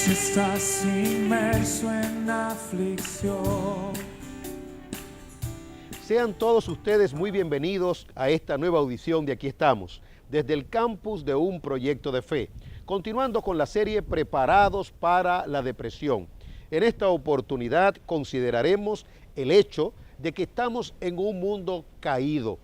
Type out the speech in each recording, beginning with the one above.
Si estás inmerso en aflicción. Sean todos ustedes muy bienvenidos a esta nueva audición de Aquí Estamos, desde el campus de un proyecto de fe, continuando con la serie Preparados para la Depresión. En esta oportunidad consideraremos el hecho de que estamos en un mundo caído.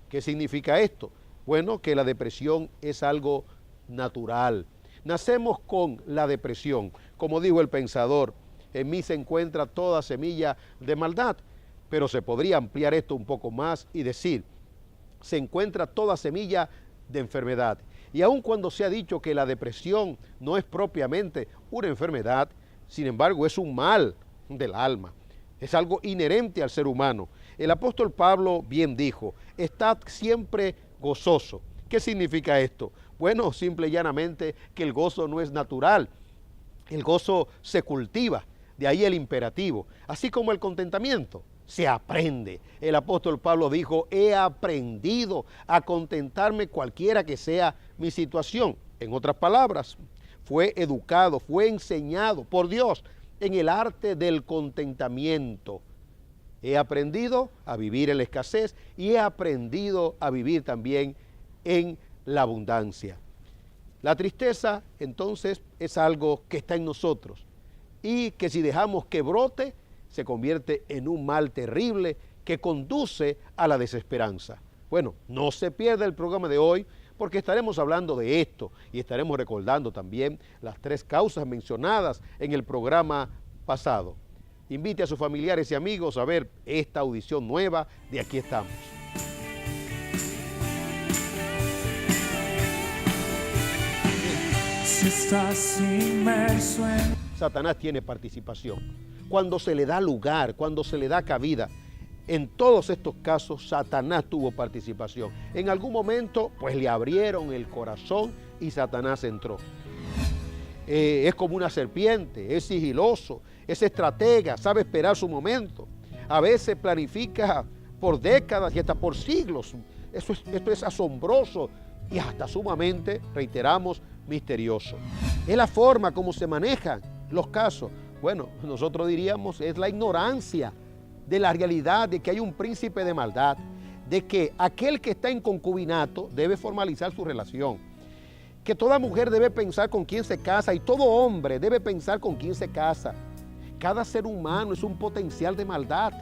¿Qué significa esto? Bueno, que la depresión es algo natural. Nacemos con la depresión. Como dijo el pensador, en mí se encuentra toda semilla de maldad. Pero se podría ampliar esto un poco más y decir, se encuentra toda semilla de enfermedad. Y aun cuando se ha dicho que la depresión no es propiamente una enfermedad, sin embargo es un mal del alma. Es algo inherente al ser humano. El apóstol Pablo bien dijo, estad siempre gozoso. ¿Qué significa esto? Bueno, simple y llanamente que el gozo no es natural. El gozo se cultiva, de ahí el imperativo. Así como el contentamiento se aprende. El apóstol Pablo dijo, he aprendido a contentarme cualquiera que sea mi situación. En otras palabras, fue educado, fue enseñado por Dios en el arte del contentamiento. He aprendido a vivir en la escasez y he aprendido a vivir también en la abundancia. La tristeza, entonces, es algo que está en nosotros y que si dejamos que brote, se convierte en un mal terrible que conduce a la desesperanza. Bueno, no se pierda el programa de hoy porque estaremos hablando de esto y estaremos recordando también las 3 causas mencionadas en el programa pasado. Invite a sus familiares y amigos a ver esta audición nueva de Aquí Estamos. Si estás inmerso en... Satanás tiene participación. Cuando se le da lugar, cuando se le da cabida, en todos estos casos Satanás tuvo participación. En algún momento pues le abrieron el corazón y Satanás entró. Es como una serpiente, es sigiloso, es estratega, sabe esperar su momento. A veces planifica por décadas y hasta por siglos. Esto es asombroso y hasta sumamente, reiteramos, misterioso. Es la forma como se manejan los casos. Bueno, nosotros diríamos es la ignorancia de la realidad de que hay un príncipe de maldad, de que aquel que está en concubinato debe formalizar su relación, que toda mujer debe pensar con quién se casa y todo hombre debe pensar con quién se casa. Cada ser humano es un potencial de maldad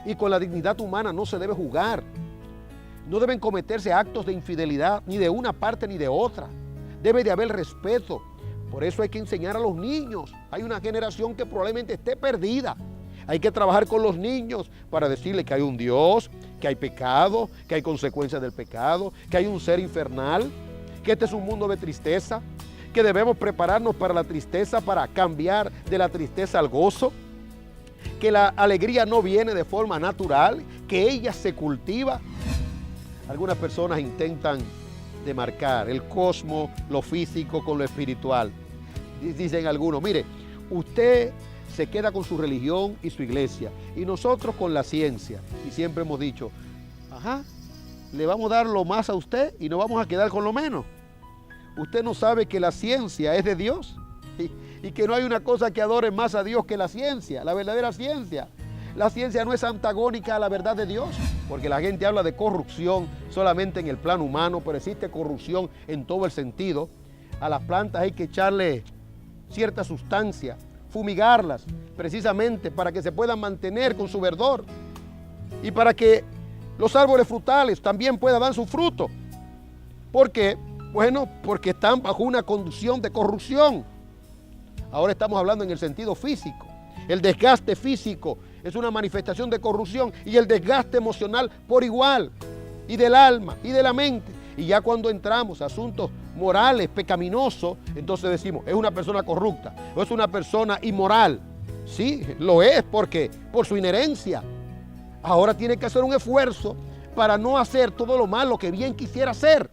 y con la dignidad humana no se debe jugar. No deben cometerse actos de infidelidad ni de una parte ni de otra. Debe de haber respeto. Por eso hay que enseñar a los niños. Hay una generación que probablemente esté perdida. Hay que trabajar con los niños para decirles que hay un Dios, que hay pecado, que hay consecuencias del pecado, que hay un ser infernal, que este es un mundo de tristeza, que debemos prepararnos para la tristeza, para cambiar de la tristeza al gozo, que la alegría no viene de forma natural, que ella se cultiva. Algunas personas intentan demarcar el cosmos, lo físico con lo espiritual. Dicen algunos, mire, usted se queda con su religión y su iglesia y nosotros con la ciencia. Y siempre hemos dicho, le vamos a dar lo más a usted y nos vamos a quedar con lo menos. Usted no sabe que la ciencia es de Dios y que no hay una cosa que adore más a Dios que la ciencia, la verdadera ciencia. La ciencia no es antagónica a la verdad de Dios, porque la gente habla de corrupción solamente en el plano humano, pero existe corrupción en todo el sentido. A las plantas hay que echarle cierta sustancia, fumigarlas, precisamente para que se puedan mantener con su verdor y para que los árboles frutales también puedan dar su fruto. ¿Por qué? Bueno, porque están bajo una condición de corrupción. Ahora estamos hablando en el sentido físico. El desgaste físico es una manifestación de corrupción y el desgaste emocional por igual, y del alma y de la mente. Y ya cuando entramos a asuntos morales, pecaminosos, entonces decimos, es una persona corrupta o es una persona inmoral. Sí, lo es porque por su inherencia. Ahora tiene que hacer un esfuerzo para no hacer todo lo malo que bien quisiera hacer.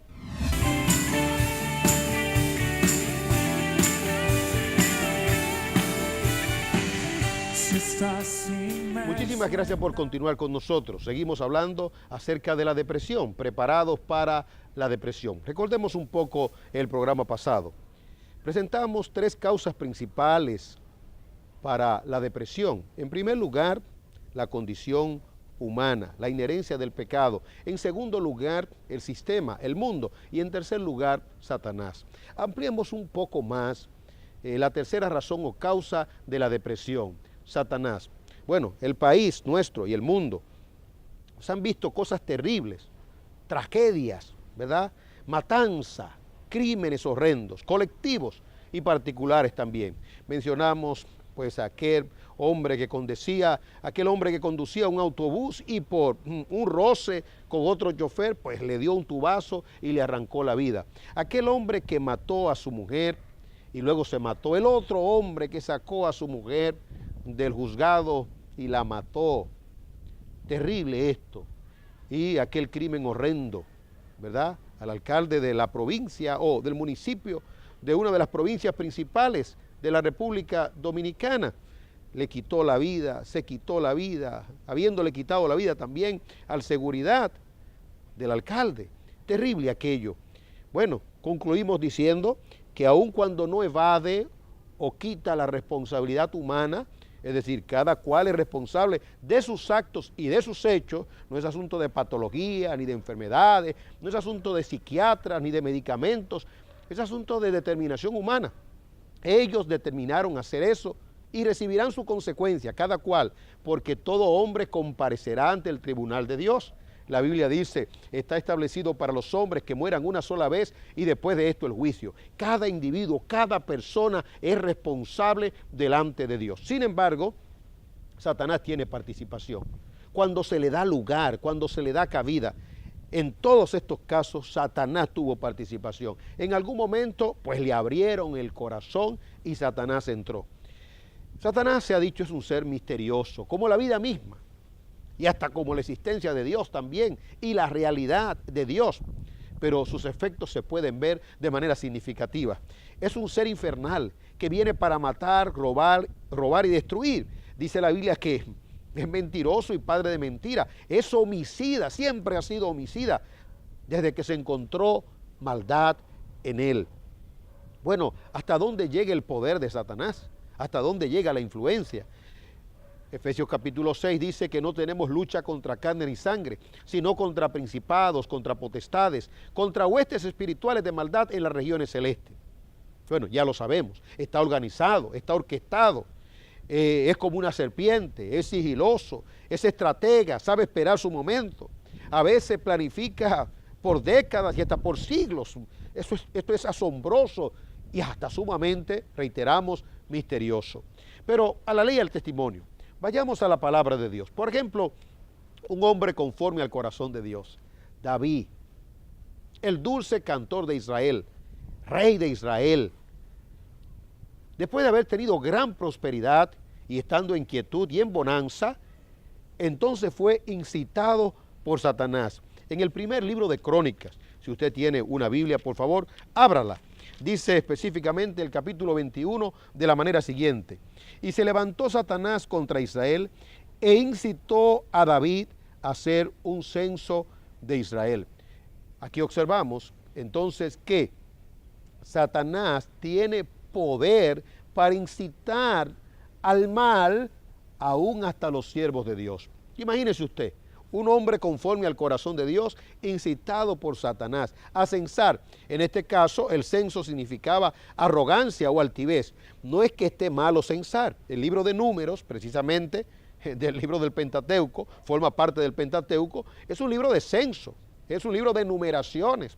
Muchísimas gracias por continuar con nosotros. Seguimos hablando acerca de la depresión, preparados para la depresión. Recordemos un poco el programa pasado. Presentamos tres causas principales para la depresión. En primer lugar, la condición humana, la inherencia del pecado. En segundo lugar, el sistema, el mundo. Y en tercer lugar, Satanás. Ampliemos un poco más la tercera razón o causa de la depresión, Satanás. Bueno, el país nuestro y el mundo se han visto cosas terribles, tragedias, ¿verdad? Matanza, crímenes horrendos, colectivos y particulares también. Mencionamos pues aquel hombre que conducía un autobús y por un roce con otro chofer, pues le dio un tubazo y le arrancó la vida. Aquel hombre que mató a su mujer y luego se mató. El otro hombre que sacó a su mujer del juzgado y la mató. Terrible esto. Y aquel crimen horrendo, ¿verdad? Al alcalde de la provincia o del municipio de una de las provincias principales de la República Dominicana. Le quitó la vida, se quitó la vida, habiéndole quitado la vida también al seguridad del alcalde. Terrible aquello. Bueno, concluimos diciendo que aun cuando no evade o quita la responsabilidad humana, es decir, cada cual es responsable de sus actos y de sus hechos, no es asunto de patología ni de enfermedades, no es asunto de psiquiatras ni de medicamentos, es asunto de determinación humana. Ellos determinaron hacer eso y recibirán su consecuencia, cada cual, porque todo hombre comparecerá ante el tribunal de Dios. La Biblia dice, está establecido para los hombres que mueran una sola vez y después de esto el juicio. Cada individuo, cada persona es responsable delante de Dios. Sin embargo, Satanás tiene participación. Cuando se le da lugar, cuando se le da cabida, en todos estos casos Satanás tuvo participación. En algún momento, pues le abrieron el corazón y Satanás entró. Satanás, se ha dicho, es un ser misterioso, como la vida misma. Y hasta como la existencia de Dios también, y la realidad de Dios, pero sus efectos se pueden ver de manera significativa. Es un ser infernal que viene para matar, robar y destruir. Dice la Biblia que es mentiroso y padre de mentira, es homicida, siempre ha sido homicida, desde que se encontró maldad en él. Bueno, ¿hasta dónde llega el poder de Satanás? ¿Hasta dónde llega la influencia? Efesios capítulo 6 dice que no tenemos lucha contra carne ni sangre, sino contra principados, contra potestades, contra huestes espirituales de maldad en las regiones celestes. Bueno, ya lo sabemos, está organizado, está orquestado, es como una serpiente, es sigiloso, es estratega, sabe esperar su momento. A veces planifica por décadas y hasta por siglos. Esto es asombroso y hasta sumamente, reiteramos, misterioso. Pero a la ley y al testimonio. Vayamos a la palabra de Dios. Por ejemplo, un hombre conforme al corazón de Dios, David, el dulce cantor de Israel, rey de Israel. Después de haber tenido gran prosperidad y estando en quietud y en bonanza, entonces fue incitado por Satanás. En el primer libro de Crónicas, si usted tiene una Biblia, por favor, ábrala. Dice específicamente el capítulo 21 de la manera siguiente: y se levantó Satanás contra Israel e incitó a David a hacer un censo de Israel. Aquí observamos entonces que Satanás tiene poder para incitar al mal aún hasta los siervos de Dios. Imagínese usted, un hombre conforme al corazón de Dios, incitado por Satanás a censar. En este caso, el censo significaba arrogancia o altivez. No es que esté malo censar. El libro de Números, precisamente, del libro del Pentateuco, forma parte del Pentateuco, es un libro de censo, es un libro de numeraciones,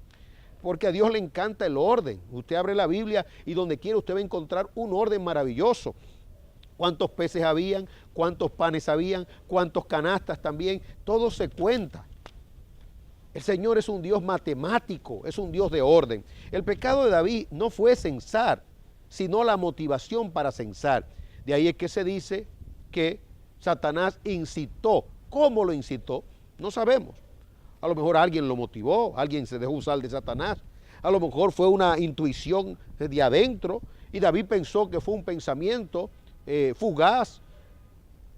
porque a Dios le encanta el orden. Usted abre la Biblia y donde quiera usted va a encontrar un orden maravilloso. Cuántos peces habían, cuántos panes habían, cuántos canastas también, todo se cuenta. El Señor es un Dios matemático, es un Dios de orden. El pecado de David no fue censar, sino la motivación para censar. De ahí es que se dice que Satanás incitó. ¿Cómo lo incitó? No sabemos. A lo mejor alguien lo motivó, alguien se dejó usar de Satanás. A lo mejor fue una intuición de adentro y David pensó que fue un pensamiento fugaz,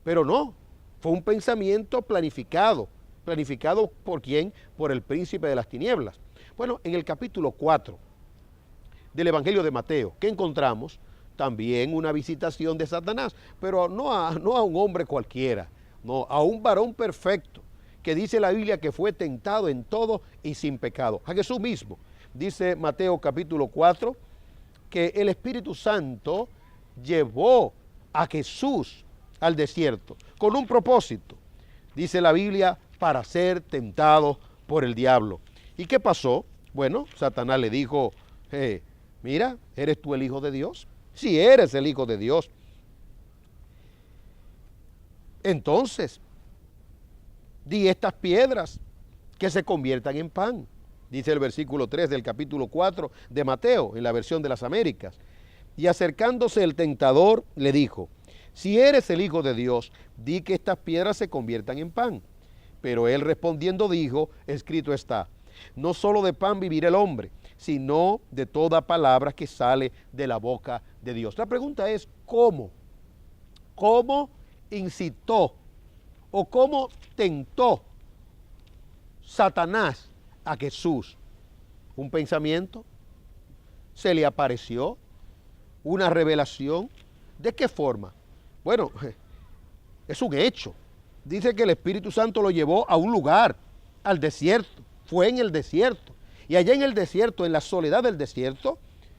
pero no, fue un pensamiento planificado. ¿Planificado por quién? Por el príncipe de las tinieblas. Bueno, en el capítulo 4 del Evangelio de Mateo, que encontramos también una visitación de Satanás, pero no a un hombre cualquiera, no, a un varón perfecto, que dice la Biblia que fue tentado en todo y sin pecado. A Jesús mismo. Dice Mateo capítulo 4, que el Espíritu Santo llevó a Jesús al desierto con un propósito. Dice la Biblia, para ser tentado por el diablo. ¿Y qué pasó? Bueno, Satanás le dijo, mira, ¿eres tú el Hijo de Dios? Si eres el Hijo de Dios, entonces di estas piedras que se conviertan en pan. Dice el versículo 3 del capítulo 4 de Mateo, en la versión de las Américas. Y acercándose el tentador, le dijo, si eres el Hijo de Dios, di que estas piedras se conviertan en pan. Pero él respondiendo dijo, escrito está, no solo de pan vivirá el hombre, sino de toda palabra que sale de la boca de Dios. La pregunta es, ¿cómo? ¿Cómo incitó o cómo tentó Satanás a Jesús? ¿Un pensamiento? ¿Se le apareció? ¿Una revelación? ¿De qué forma? Bueno, es un hecho. Dice que el Espíritu Santo lo llevó a un lugar, al desierto. Fue en el desierto. Y allá en el desierto, en la soledad del desierto,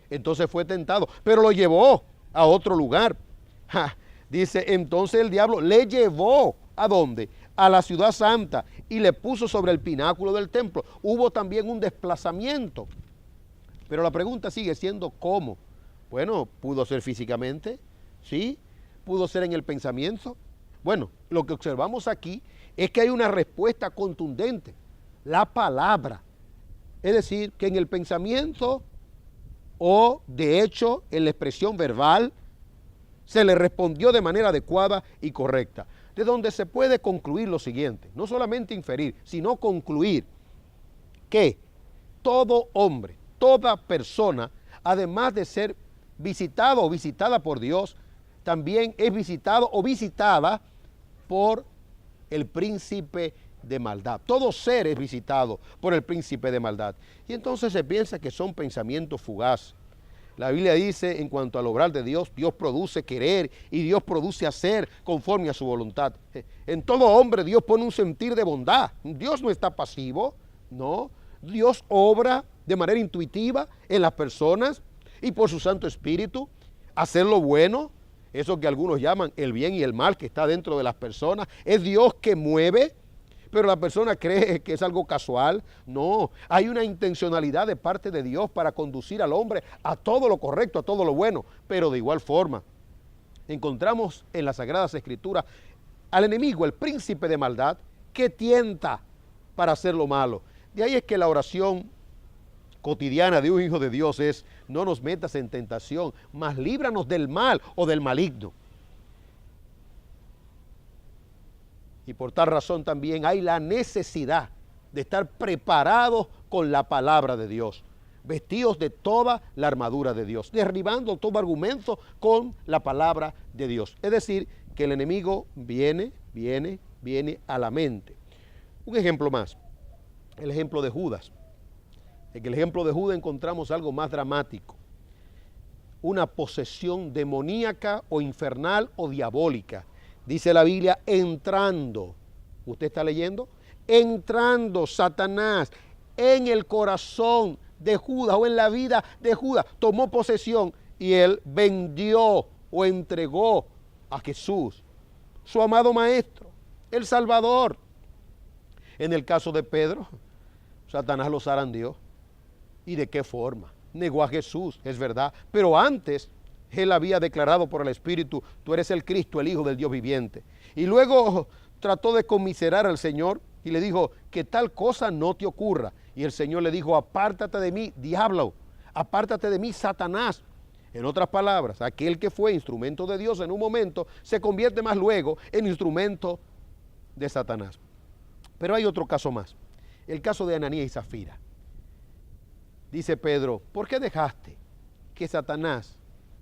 entonces fue tentado. Pero lo llevó a otro lugar. Dice, entonces el diablo le llevó, ¿a dónde? A la ciudad santa y le puso sobre el pináculo del templo. Hubo también un desplazamiento. Pero la pregunta sigue siendo ¿cómo? Bueno, pudo ser físicamente, ¿sí? Pudo ser en el pensamiento. Bueno, lo que observamos aquí es que hay una respuesta contundente. La palabra. Es decir, que en el pensamiento o de hecho en la expresión verbal se le respondió de manera adecuada y correcta. De donde se puede concluir lo siguiente, no solamente inferir, sino concluir que todo hombre, toda persona, además de ser visitado o visitada por Dios, también es visitado o visitada por el príncipe de maldad. Todo ser es visitado por el príncipe de maldad. Y entonces se piensa que son pensamientos fugaces. La Biblia dice, en cuanto al obrar de Dios, Dios produce querer y Dios produce hacer conforme a su voluntad. En todo hombre Dios pone un sentir de bondad. Dios no está pasivo, no. Dios obra de manera intuitiva en las personas y por su Santo Espíritu, hacer lo bueno, eso que algunos llaman el bien y el mal que está dentro de las personas. Es Dios que mueve, pero la persona cree que es algo casual. No, hay una intencionalidad de parte de Dios para conducir al hombre a todo lo correcto, a todo lo bueno. Pero de igual forma, encontramos en las Sagradas Escrituras al enemigo, el príncipe de maldad, que tienta para hacer lo malo. De ahí es que la oración cotidiana de un hijo de Dios es, no nos metas en tentación, mas líbranos del mal o del maligno. Y por tal razón también hay la necesidad de estar preparados con la palabra de Dios, vestidos de toda la armadura de Dios, derribando todo argumento con la palabra de Dios. Es decir, que el enemigo viene a la mente. Un ejemplo más, el ejemplo de Judas. En el ejemplo de Judas encontramos algo más dramático, una posesión demoníaca o infernal o diabólica. Dice la Biblia, entrando, ¿usted está leyendo? Entrando Satanás en el corazón de Judas o en la vida de Judas, tomó posesión y él vendió o entregó a Jesús, su amado Maestro, el Salvador. En el caso de Pedro, Satanás lo zarandeó. ¿Y de qué forma? Negó a Jesús, es verdad, pero antes él había declarado por el Espíritu, tú eres el Cristo, el Hijo del Dios viviente. Y luego trató de conmiserar al Señor y le dijo, que tal cosa no te ocurra. Y el Señor le dijo, apártate de mí, diablo, apártate de mí, Satanás. En otras palabras, aquel que fue instrumento de Dios en un momento, se convierte más luego en instrumento de Satanás. Pero hay otro caso más, el caso de Ananías y Zafira. Dice Pedro, ¿por qué dejaste que Satanás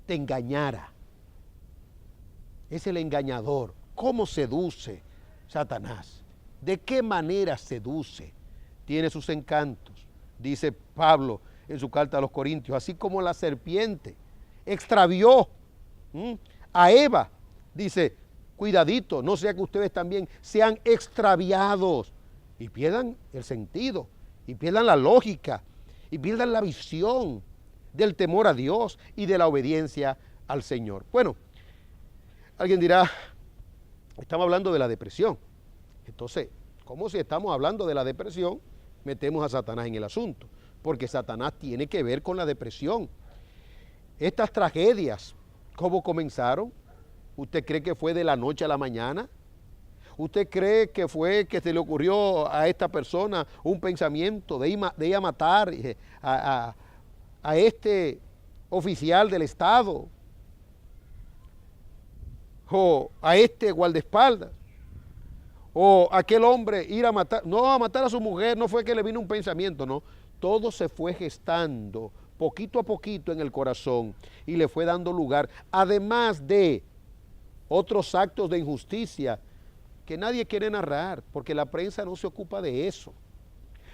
te engañara? Es el engañador. ¿Cómo seduce Satanás? ¿De qué manera seduce? Tiene sus encantos. Dice Pablo en su carta a los Corintios, así como la serpiente extravió a Eva, dice, cuidadito, no sea que ustedes también sean extraviados y pierdan el sentido, y pierdan la lógica, y pierdan la visión del temor a Dios y de la obediencia al Señor. Bueno, alguien dirá, estamos hablando de la depresión. Entonces, ¿cómo si estamos hablando de la depresión, metemos a Satanás en el asunto? Porque Satanás tiene que ver con la depresión. Estas tragedias, ¿cómo comenzaron? ¿Usted cree que fue de la noche a la mañana? ¿Usted cree que fue que se le ocurrió a esta persona un pensamiento de ir a matar a este oficial del Estado? ¿O a este guardaespaldas? ¿O aquel hombre ir a matar? No, a matar a su mujer, no fue que le vino un pensamiento, no. Todo se fue gestando poquito a poquito en el corazón y le fue dando lugar, además de otros actos de injusticia que nadie quiere narrar, porque la prensa no se ocupa de eso.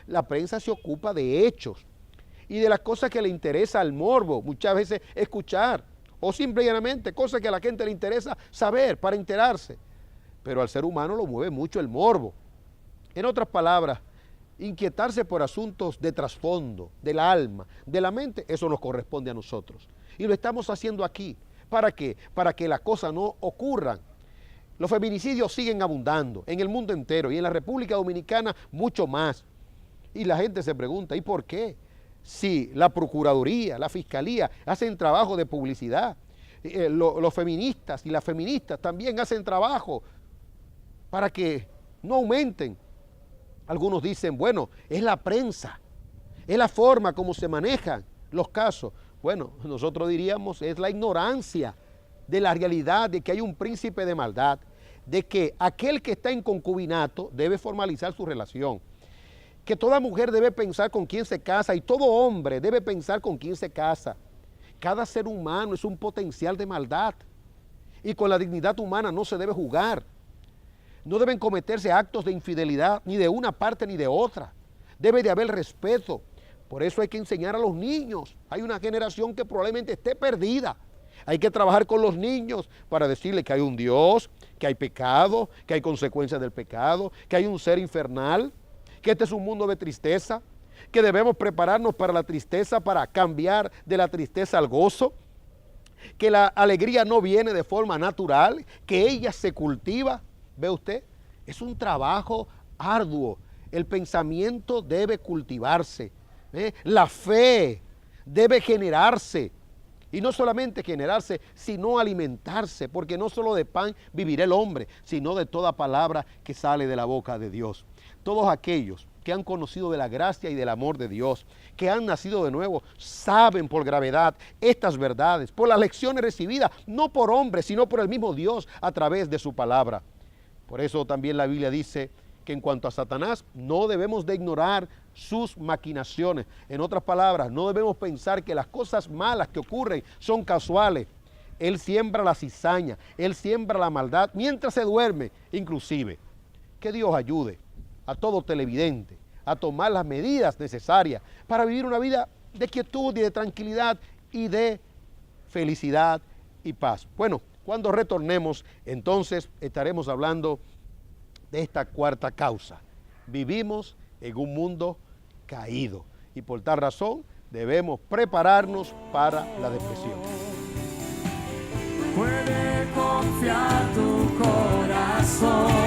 La prensa se ocupa de hechos y de las cosas que le interesa al morbo, muchas veces escuchar, o simplemente cosas que a la gente le interesa saber para enterarse. Pero al ser humano lo mueve mucho el morbo. En otras palabras, inquietarse por asuntos de trasfondo, del alma, de la mente, eso nos corresponde a nosotros. Y lo estamos haciendo aquí. ¿Para qué? Para que las cosas no ocurran. Los feminicidios siguen abundando en el mundo entero y en la República Dominicana mucho más. Y la gente se pregunta, ¿y por qué? Si la Procuraduría, la Fiscalía hacen trabajo de publicidad, los feministas y las feministas también hacen trabajo para que no aumenten. Algunos dicen, bueno, es la prensa, es la forma como se manejan los casos. Bueno, nosotros diríamos, es la ignorancia de la realidad de que hay un príncipe de maldad, de que aquel que está en concubinato debe formalizar su relación, que toda mujer debe pensar con quién se casa y todo hombre debe pensar con quién se casa. Cada ser humano es un potencial de maldad y con la dignidad humana no se debe jugar. No deben cometerse actos de infidelidad ni de una parte ni de otra. Debe de haber respeto. Por eso hay que enseñar a los niños. Hay una generación que probablemente esté perdida. Hay que trabajar con los niños para decirles que hay un Dios, que hay pecado, que hay consecuencias del pecado, que hay un ser infernal, que este es un mundo de tristeza, que debemos prepararnos para la tristeza, para cambiar de la tristeza al gozo, que la alegría no viene de forma natural, que ella se cultiva. ¿Ve usted? Es un trabajo arduo. El pensamiento debe cultivarse. La fe debe generarse. Y no solamente generarse, sino alimentarse, porque no solo de pan vivirá el hombre, sino de toda palabra que sale de la boca de Dios. Todos aquellos que han conocido de la gracia y del amor de Dios, que han nacido de nuevo, saben por gravedad estas verdades, por las lecciones recibidas, no por hombres, sino por el mismo Dios a través de su palabra. Por eso también la Biblia dice que en cuanto a Satanás, no debemos de ignorar sus maquinaciones. En otras palabras, no debemos pensar que las cosas malas que ocurren son casuales. Él siembra la cizaña, él siembra la maldad mientras se duerme, inclusive. Que Dios ayude a todo televidente a tomar las medidas necesarias para vivir una vida de quietud y de tranquilidad y de felicidad y paz. Bueno, cuando retornemos, entonces estaremos hablando de esta cuarta causa. Vivimos en un mundo caído y por tal razón debemos prepararnos para la depresión. Puede confiar tu corazón.